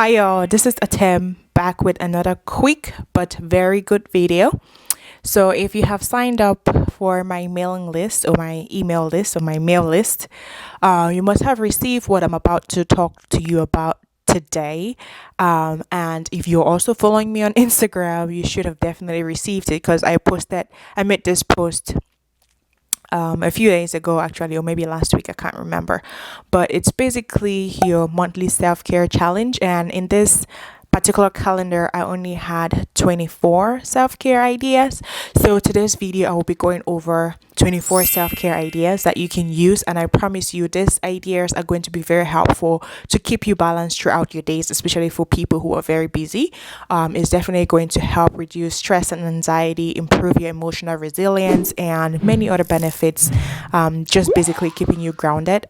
Hi y'all, this is Atem back with another quick but very good video. So if you have signed up for my mailing list or my email list or my mail list, you must have received what I'm about to talk to you about today. And if you're also following me on Instagram, you should have definitely received it because I made this post a few days ago, actually, or maybe last week, I can't remember. But it's basically your monthly self care challenge. And in this particular calendar, I only had 24 self care ideas. So today's video, I will be going over 24 self care ideas that you can use. And I promise you, these ideas are going to be very helpful to keep you balanced throughout your days, especially for people who are very busy. It's definitely going to help reduce stress and anxiety, improve your emotional resilience, and many other benefits, just basically keeping you grounded.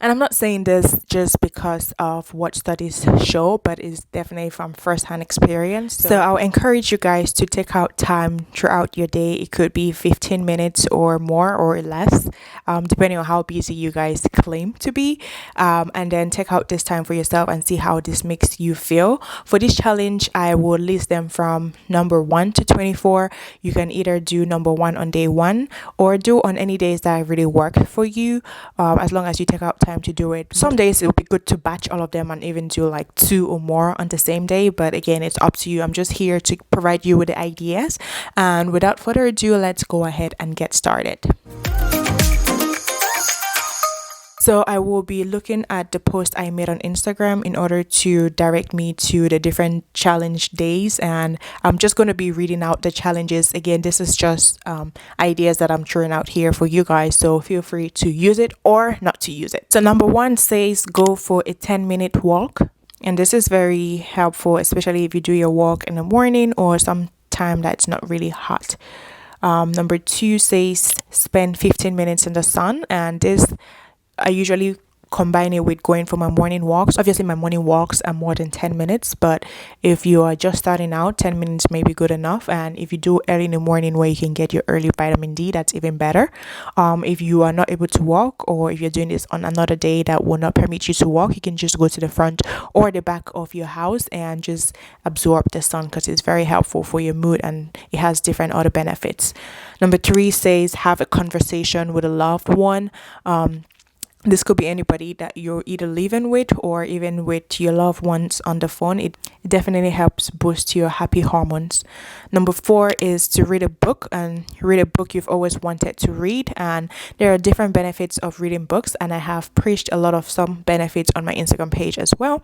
And I'm not saying this just because of what studies show, but it's definitely from first-hand experience. So I'll encourage you guys to take out time throughout your day. It could be 15 minutes or more or less, depending on how busy you guys claim to be. And then take out this time for yourself and see how this makes you feel. For this challenge, I will list them from number 1 to 24. You can either do number 1 on day 1 or do on any days that really work for you, as long as you take out time to do it. Some days it will be good to batch all of them and even do like 2 or more on the same day, but again, it's up to you. I'm just here to provide you with the ideas, and without further ado, let's go ahead and get started. So I will be looking at the post I made on Instagram in order to direct me to the different challenge days, and I'm just going to be reading out the challenges. Again, this is just ideas that I'm throwing out here for you guys, so feel free to use it or not to use it. So number 1 says go for a 10-minute walk, and this is very helpful, especially if you do your walk in the morning or some time that's not really hot. Number 2 says spend 15 minutes in the sun, and this I usually combine it with going for my morning walks. Obviously, my morning walks are more than 10 minutes, but if you are just starting out, 10 minutes may be good enough. And if you do early in the morning where you can get your early vitamin D, that's even better. If you are not able to walk, or if you're doing this on another day that will not permit you to walk, you can just go to the front or the back of your house and just absorb the sun, because it's very helpful for your mood and it has different other benefits. Number 3 says have a conversation with a loved one. This could be anybody that you're either living with or even with your loved ones on the phone. It definitely helps boost your happy hormones. Number 4 is to read a book, and read a book you've always wanted to read. And there are different benefits of reading books, and I have preached a lot of some benefits on my Instagram page as well.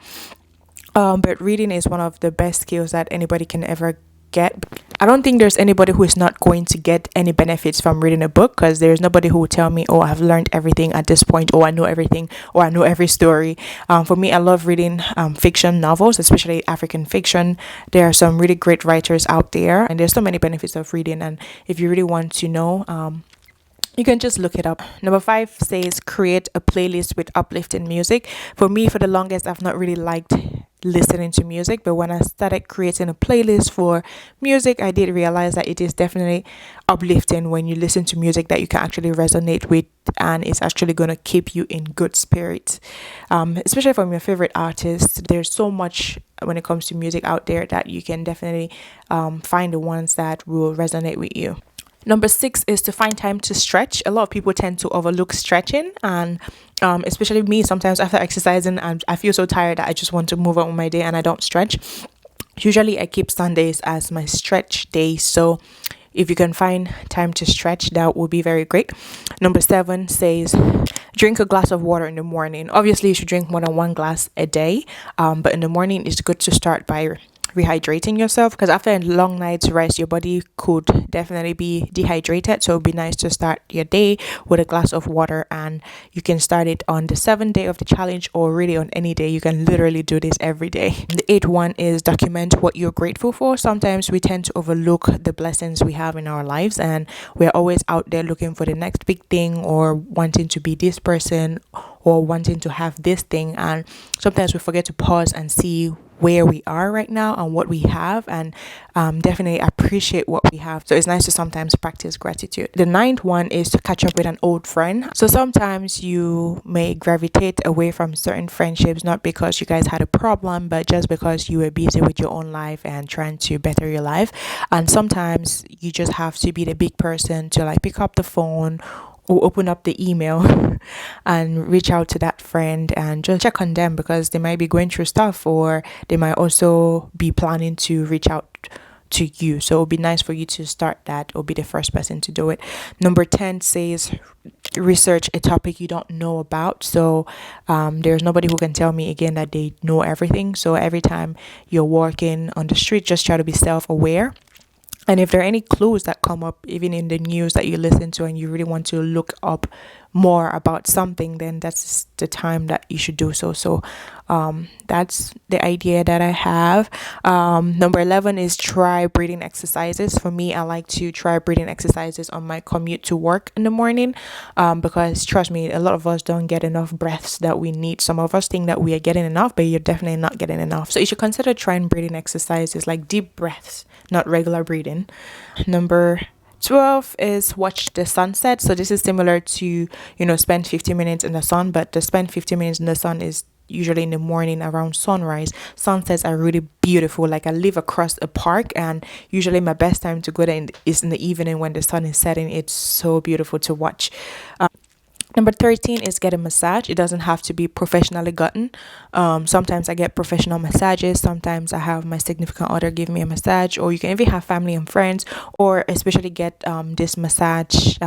But reading is one of the best skills that anybody can ever get. I don't think there's anybody who is not going to get any benefits from reading a book, because there's nobody who will tell me, oh, I've learned everything at this point, or I know everything, or I know every story. For me, I love reading fiction novels, especially African fiction. There are some really great writers out there, and there's so many benefits of reading. And if you really want to know, you can just look it up. Number 5 says create a playlist with uplifting music. For me, for the longest, I've not really liked listening to music, but when I started creating a playlist for music, I did realize that it is definitely uplifting when you listen to music that you can actually resonate with, and it's actually going to keep you in good spirits, especially from your favorite artists. There's so much when it comes to music out there that you can definitely find the ones that will resonate with you. Number 6 is to find time to stretch. A lot of people tend to overlook stretching, and especially me, sometimes after exercising, I feel so tired that I just want to move on with my day and I don't stretch. Usually I keep Sundays as my stretch day, so if you can find time to stretch, that would be very great. Number 7 says drink a glass of water in the morning. Obviously, you should drink more than 1 glass a day, but in the morning it's good to start by rehydrating yourself, because after a long night's rest, your body could definitely be dehydrated. So it'd be nice to start your day with a glass of water, and you can start it on the 7th day of the challenge, or really on any day. You can literally do this every day. The 8th one is document what you're grateful for. Sometimes we tend to overlook the blessings we have in our lives, and we're always out there looking for the next big thing, or wanting to be this person, or wanting to have this thing, and sometimes we forget to pause and see where we are right now and what we have, and definitely appreciate what we have. So it's nice to sometimes practice gratitude. The ninth one is to catch up with an old friend. So sometimes you may gravitate away from certain friendships, not because you guys had a problem, but just because you were busy with your own life and trying to better your life. And sometimes you just have to be the big person to like pick up the phone or open up the email and reach out to that friend and just check on them, because they might be going through stuff, or they might also be planning to reach out to you. So it would be nice for you to start that or be the first person to do it. Number 10 says research a topic you don't know about. So there's nobody who can tell me again that they know everything. So every time you're walking on the street, just try to be self-aware. And if there are any clues that come up, even in the news that you listen to, and you really want to look up more about something, then that's the time that you should do so. So that's the idea that I have. Number 11 is try breathing exercises. For me, I like to try breathing exercises on my commute to work in the morning, because trust me, a lot of us don't get enough breaths that we need. Some of us think that we are getting enough, but you're definitely not getting enough. So you should consider trying breathing exercises like deep breaths, not regular breathing. Number 12 is watch the sunset. So this is similar to, spend 15 minutes in the sun, but the spend 15 minutes in the sun is usually in the morning around sunrise. Sunsets are really beautiful. Like I live across a park, and usually my best time to go there is in the evening when the sun is setting. It's so beautiful to watch. Number 13 is get a massage. It doesn't have to be professionally gotten. Sometimes I get professional massages. Sometimes I have my significant other give me a massage, or you can even have family and friends, or especially get this massage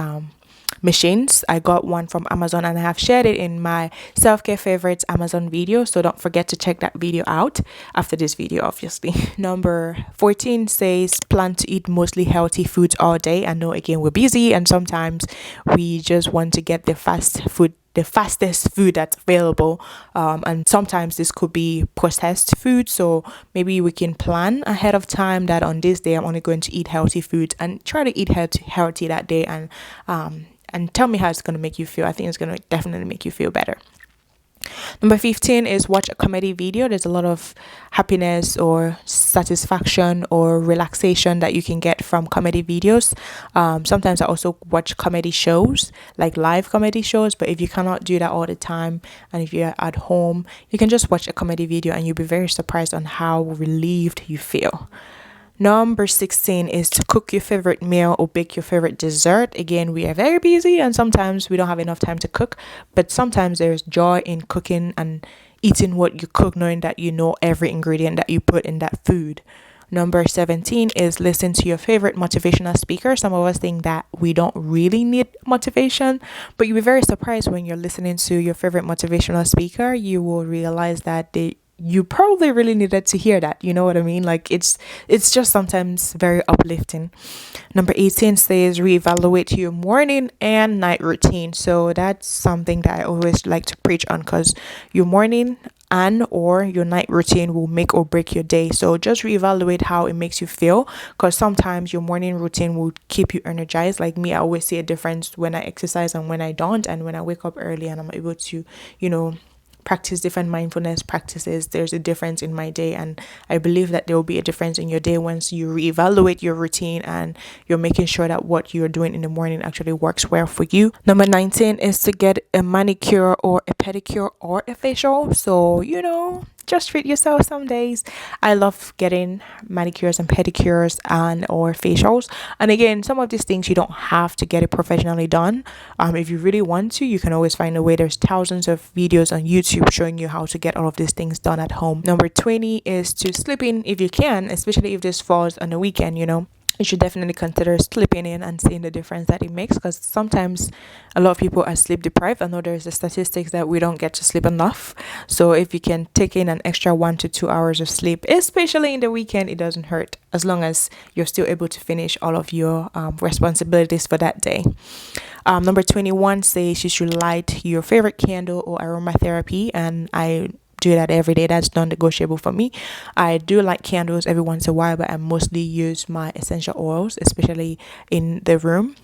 machines. I got one from Amazon, and I have shared it in my self-care favorites Amazon video, so don't forget to check that video out after this video, obviously. Number 14 says plan to eat mostly healthy foods all day. I know again we're busy, and sometimes we just want to get the fastest food that's available, and sometimes this could be processed food. So maybe we can plan ahead of time that on this day I'm only going to eat healthy foods, and try to eat healthy that day, and tell me how it's going to make you feel. I think it's going to definitely make you feel better. Number 15 is watch a comedy video. There's a lot of happiness or satisfaction or relaxation that you can get from comedy videos. Sometimes I also watch comedy shows, like live comedy shows, but if you cannot do that all the time, and if you're at home, you can just watch a comedy video and you'll be very surprised on how relieved you feel. Number 16 is to cook your favorite meal or bake your favorite dessert. Again, we are very busy and sometimes we don't have enough time to cook, but sometimes there's joy in cooking and eating what you cook, knowing that you know every ingredient that you put in that food. Number 17 is listen to your favorite motivational speaker. Some of us think that we don't really need motivation, but you'll be very surprised when you're listening to your favorite motivational speaker. You will realize that you probably really needed to hear that. You know what I mean? Like it's just sometimes very uplifting. Number 18 says reevaluate your morning and night routine. So that's something that I always like to preach on, because your morning and or your night routine will make or break your day. So just reevaluate how it makes you feel, because sometimes your morning routine will keep you energized. Like me, I always see a difference when I exercise and when I don't, and when I wake up early and I'm able to practice different mindfulness practices, there's a difference in my day, and I believe that there will be a difference in your day once you reevaluate your routine and you're making sure that what you're doing in the morning actually works well for you. Number 19 is to get a manicure or a pedicure or a facial. So just treat yourself some days. I love getting manicures and pedicures and or facials. And again, some of these things you don't have to get it professionally done. If you really want to, you can always find a way. There's thousands of videos on YouTube showing you how to get all of these things done at home. Number 20 is to sleep in if you can, especially if this falls on the weekend. You should definitely consider sleeping in and seeing the difference that it makes, because sometimes a lot of people are sleep deprived. I know there's the statistics that we don't get to sleep enough. So if you can take in an extra 1 to 2 hours of sleep, especially in the weekend, it doesn't hurt, as long as you're still able to finish all of your responsibilities for that day. Number 21 says you should light your favorite candle or aromatherapy, and I do that every day. That's non-negotiable for me. I do like candles every once in a while, but I mostly use my essential oils, especially in the room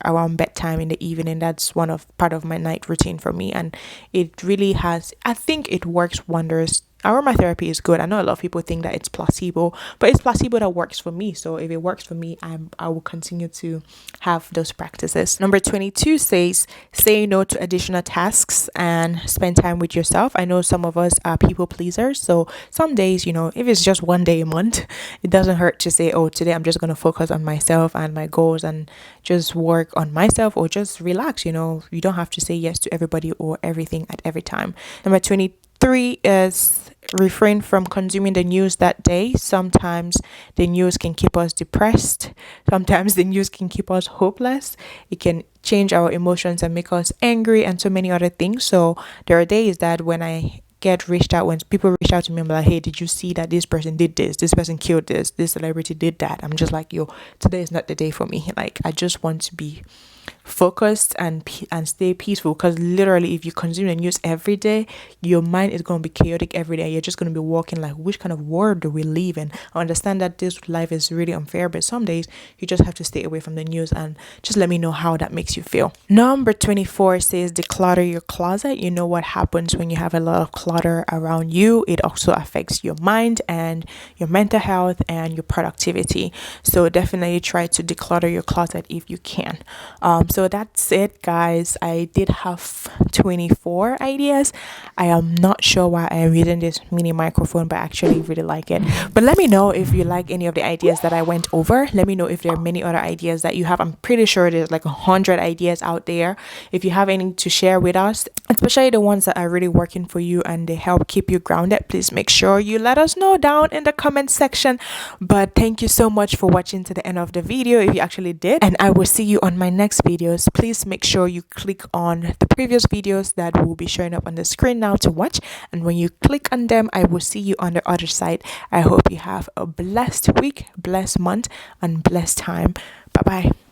around bedtime in the evening. That's part of my night routine for me, and it really has, I think it works wonders aromatherapy is good. I know a lot of people think that it's placebo, but it's placebo that works for me. So if it works for me, I will continue to have those practices. Number 22 says say no to additional tasks and spend time with yourself. I know some of us are people pleasers, so some days, if it's just one day a month, it doesn't hurt to say, oh, today I'm just going to focus on myself and my goals and just work on myself, or just relax. You don't have to say yes to everybody or everything at every time. Number 23 is refrain from consuming the news that day. Sometimes the news can keep us depressed. Sometimes the news can keep us hopeless. It can change our emotions and make us angry and so many other things. So there are days that when people reach out to me, I'm like, hey, did you see that this person did this person killed this celebrity did that? I'm just like, yo, today is not the day for me. Like, I just want to be focused and stay peaceful, because literally if you consume the news every day, your mind is going to be chaotic every day. You're just going to be walking like, which kind of world do we live in? I understand that this life is really unfair, but some days you just have to stay away from the news, and just let me know how that makes you feel. Number 24 says declutter your closet. You know what happens when you have a lot of clutter around you? It also affects your mind and your mental health and your productivity. So definitely try to declutter your closet if you can. So that's it, guys. I did have 24 ideas. I am not sure why I'm using this mini microphone, but I actually really like it. But let me know if you like any of the ideas that I went over. Let me know if there are many other ideas that you have. I'm pretty sure there's like 100 ideas out there. If you have any to share with us, especially the ones that are really working for you and they help keep you grounded, please make sure you let us know down in the comment section. But thank you so much for watching to the end of the video, if you actually did, and I will see you on my next videos. Please make sure you click on the previous videos that will be showing up on the screen now to watch, and when you click on them, I will see you on the other side. I hope you have a blessed week, blessed month, and blessed time. Bye bye.